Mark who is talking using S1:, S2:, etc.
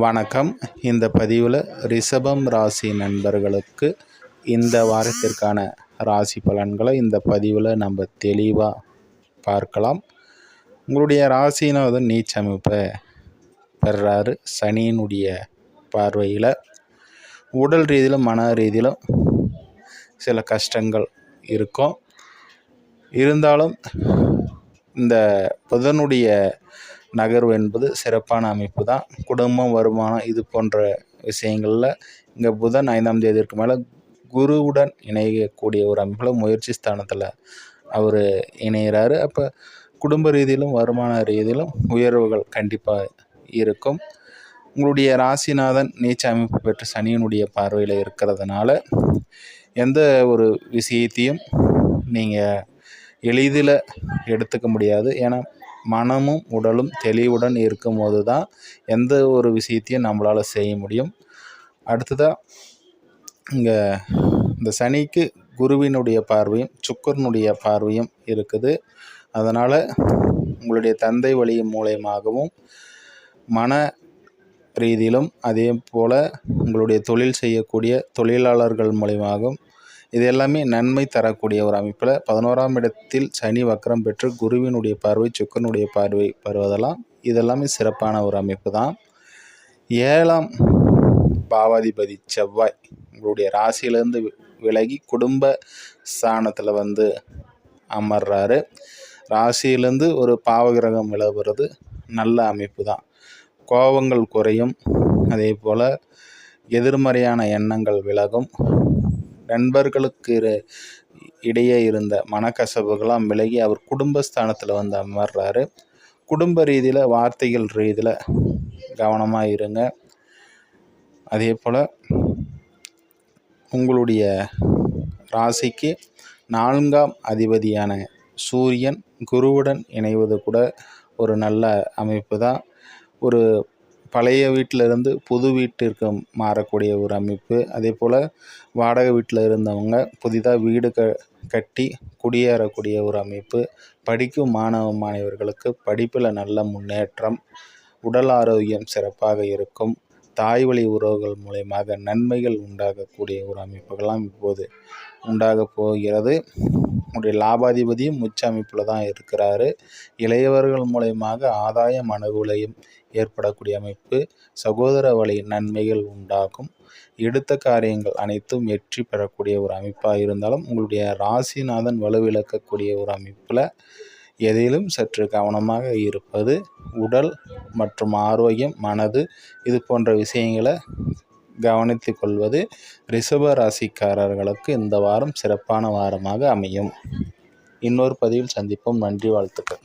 S1: வணக்கம். இந்த பதிவில் ரிஷபம் ராசி நண்பர்களுக்கு இந்த வாரத்திற்கான ராசி பலன்களை இந்த பதிவில் நம்ம தெளிவாக பார்க்கலாம். உங்களுடைய ராசினாவது நீச்ச அமைப்பை பெறாரு சனியினுடைய பார்வையில். உடல் ரீதியிலும் மன ரீதியிலும் சில கஷ்டங்கள் இருக்கும். இருந்தாலும் இந்த புதனுடைய நகர்வு என்பது சிறப்பான அமைப்பு தான். குடும்பம், வருமானம் இது போன்ற விஷயங்களில் இங்கே புதன் 5ஆம் தேதிக்கு மேலே குருவுடன் இணையக்கூடிய ஒரு அமைப்பில் முயற்சி ஸ்தானத்தில் அவர் இணைகிறாரு. அப்போ குடும்ப ரீதியிலும் வருமான ரீதியிலும் உயர்வுகள் கண்டிப்பாக இருக்கும். உங்களுடைய ராசிநாதன் நீச்ச அமைப்பு பெற்று சனியினுடைய பார்வையில் இருக்கிறதுனால எந்த ஒரு விஷயத்தையும் நீங்கள் எளிதில் எடுத்துக்க முடியாது. ஏன்னா மனமும் உடலும் தெளிவுடன் இருக்கும்போது தான் எந்த ஒரு விஷயத்தையும் நம்மளால் செய்ய முடியும். அடுத்ததாக இங்கே இந்த சனிக்கு குருவினுடைய பார்வையும் சுக்கிரனுடைய பார்வையும் இருக்குது. அதனால் உங்களுடைய தந்தை வழி மூலயமாகவும் மன ரீதியிலும் அதே போல் உங்களுடைய தொழில் செய்யக்கூடிய தொழிலாளர்கள் மூலயமாகவும் இது எல்லாமே நன்மை தரக்கூடிய ஒரு அமைப்பில் 11ஆம் இடத்தில் சனி வக்ரம் பெற்று குருவினுடைய பார்வை சுக்கிரனுடைய பார்வை பெறுவதெல்லாம் இதெல்லாமே சிறப்பான ஒரு அமைப்பு தான். 7ஆம் பாவாதிபதி செவ்வாய் உங்களுடைய ராசியிலேருந்து விலகி குடும்ப ஸ்தானத்தில் அமர்றாரு. ராசியிலேருந்து ஒரு பாவகிரகம் விலகுறது நல்ல அமைப்பு தான். கோபங்கள் குறையும். அதே போல் எதிர்மறையான எண்ணங்கள் விலகும். நண்பர்களுக்கு இடையே இருந்த மனக்கசப்புகளாம் விலகி அவர் குடும்பஸ்தானத்தில் அமர்றாரு. குடும்ப ரீதியில் வார்த்தைகள் ரீதியில் கவனமாக இருங்க. அதே போல் உங்களுடைய ராசிக்கு 4ஆம் அதிபதியான சூரியன் குருவுடன் இணைவது கூட ஒரு நல்ல அமைப்பு தான். ஒரு பழைய வீட்டிலிருந்து புது வீட்டிற்கு மாறக்கூடிய ஒரு அமைப்பு. அதே போல் வாடகை வீட்டில் இருந்தவங்க புதிதாக வீடு கட்டி குடியேறக்கூடிய ஒரு அமைப்பு. படிக்கும் மாணவர்களுக்கு படிப்பில் நல்ல முன்னேற்றம். உடல் ஆரோக்கியம் சிறப்பாக இருக்கும். தாய் வழி உறவுகள் மூலயமாக நன்மைகள் உண்டாகக்கூடிய ஒரு அமைப்புகள்லாம் இப்போது உண்டாக போகிறது. உங்களுடைய லாபாதிபதியும் உச்ச அமைப்பில் தான் இருக்கிறாரு. இளையவர்கள் மூலயமாக ஆதாயம் அனுகூலம் ஏற்படக்கூடிய அமைப்பு. சகோதர வழி நன்மைகள் உண்டாகும். எடுத்த காரியங்கள் அனைத்தும் வெற்றி பெறக்கூடிய ஒரு அமைப்பாக இருந்தாலும் உங்களுடைய ராசிநாதன் வலுவிழக்கக்கூடிய ஒரு அமைப்பில் எதிலும் சற்று கவனமாக இருப்பது உடல் மற்றும் ஆரோக்கியம், மனது இது போன்ற விஷயங்களை கவனித்து கொள்வது ரிஷப ராசிக்காரர்களுக்கு இந்த வாரம் சிறப்பான வாரமாக அமையும். இன்னொரு பதிவில் சந்திப்போம். நன்றி, வாழ்த்துக்கள்.